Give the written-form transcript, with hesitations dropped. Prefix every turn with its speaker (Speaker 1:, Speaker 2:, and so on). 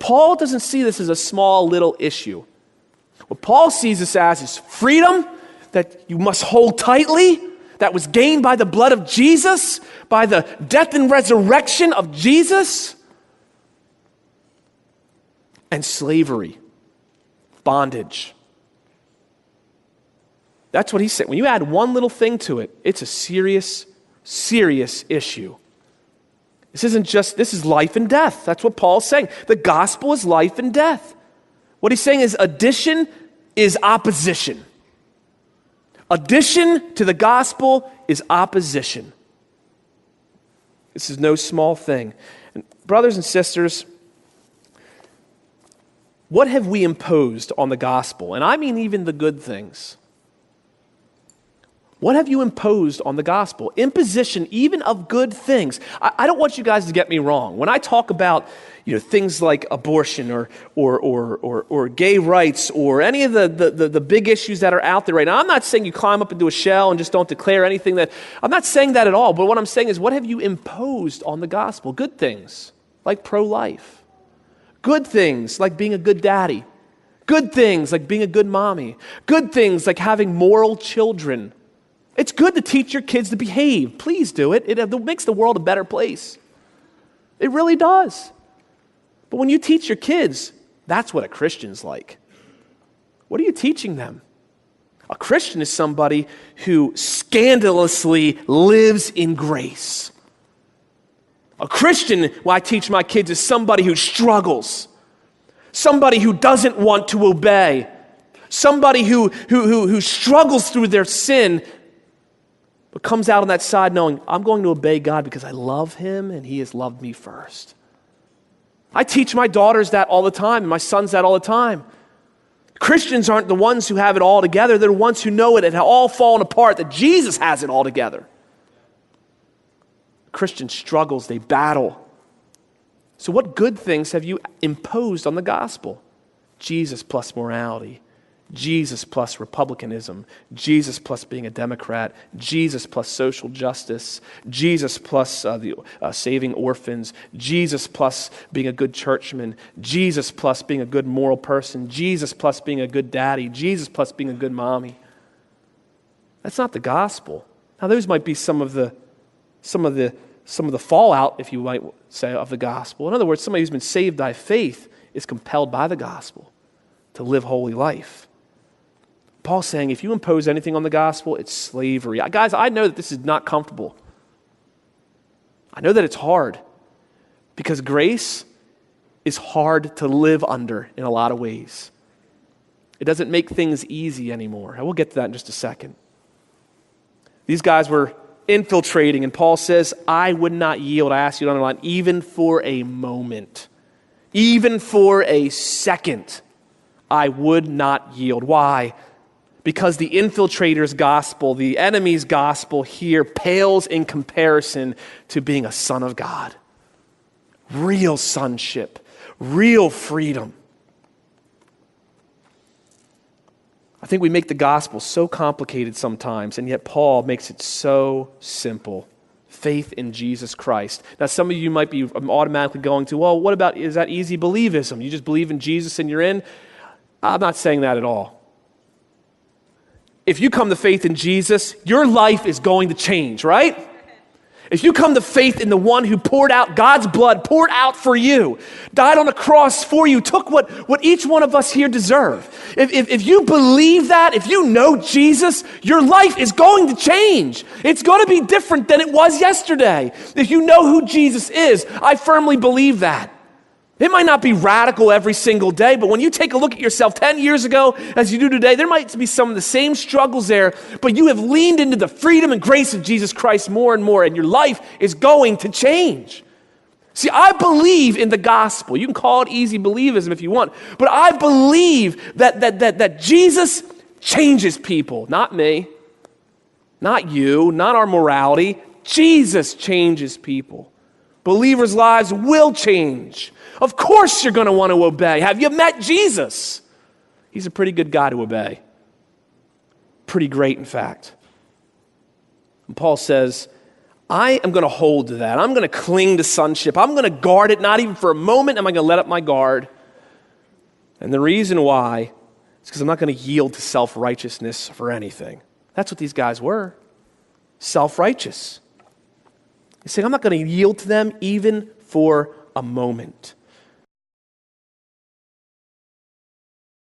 Speaker 1: Paul doesn't see this as a small little issue. What Paul sees this as is freedom that you must hold tightly, that was gained by the blood of Jesus, by the death and resurrection of Jesus, and slavery, bondage. That's what he said. When you add one little thing to it, it's a serious, serious issue. This is life and death. That's what Paul's saying. The gospel is life and death. What he's saying is addition is opposition. Addition to the gospel is opposition. This is no small thing. And brothers and sisters, what have we imposed on the gospel? And I mean even the good things. What have you imposed on the gospel? Imposition even of good things. I don't want you guys to get me wrong. When I talk about things like abortion or gay rights or any of the big issues that are out there right now, I'm not saying you climb up into a shell and just don't declare anything I'm not saying that at all. But what I'm saying is, what have you imposed on the gospel? Good things like pro-life. Good things like being a good daddy. Good things like being a good mommy. Good things like having moral children. It's good to teach your kids to behave. Please do it. It makes the world a better place. It really does. But when you teach your kids, that's what a Christian's like. What are you teaching them? A Christian is somebody who scandalously lives in grace. A Christian, what I teach my kids, is somebody who struggles. Somebody who doesn't want to obey. Somebody who struggles through their sin, but comes out on that side knowing, I'm going to obey God because I love him and he has loved me first. I teach my daughters that all the time and my sons that all the time. Christians aren't the ones who have it all together. They're the ones who know it and have all fallen apart, that Jesus has it all together. Christian struggles, they battle. So what good things have you imposed on the gospel? Jesus plus morality. Jesus plus republicanism, Jesus plus being a Democrat, Jesus plus social justice, Jesus plus saving orphans, Jesus plus being a good churchman, Jesus plus being a good moral person, Jesus plus being a good daddy, Jesus plus being a good mommy. That's not the gospel. Now those might be some of the fallout, if you might say, of the gospel. In other words, somebody who's been saved by faith is compelled by the gospel to live holy life. Paul's saying if you impose anything on the gospel, it's slavery. Guys, I know that this is not comfortable. I know that it's hard because grace is hard to live under in a lot of ways. It doesn't make things easy anymore. I will get to that in just a second. These guys were infiltrating, and Paul says, I would not yield, I ask you to underline, even for a moment, even for a second, I would not yield. Why? Because the infiltrator's gospel, the enemy's gospel here pales in comparison to being a son of God. Real sonship, real freedom. I think we make the gospel so complicated sometimes, and yet Paul makes it so simple. Faith in Jesus Christ. Now, some of you might be automatically going to, well, what about, is that easy believism? You just believe in Jesus and you're in? I'm not saying that at all. If you come to faith in Jesus, your life is going to change, right? If you come to faith in the one who poured out God's blood, poured out for you, died on a cross for you, took what each one of us here deserve. If you believe that, if you know Jesus, your life is going to change. It's going to be different than it was yesterday. If you know who Jesus is, I firmly believe that. It might not be radical every single day, but when you take a look at yourself 10 years ago as you do today, there might be some of the same struggles there, but you have leaned into the freedom and grace of Jesus Christ more and more, and your life is going to change. See, I believe in the gospel. You can call it easy believism if you want, but I believe that Jesus changes people, not me, not you, not our morality. Jesus changes people. Believers' lives will change. Of course you're going to want to obey. Have you met Jesus? He's a pretty good guy to obey. Pretty great, in fact. And Paul says, I am going to hold to that. I'm going to cling to sonship. I'm going to guard it, not even for a moment am I going to let up my guard. And the reason why is because I'm not going to yield to self-righteousness for anything. That's what these guys were. Self-righteous. He's saying, I'm not going to yield to them even for a moment.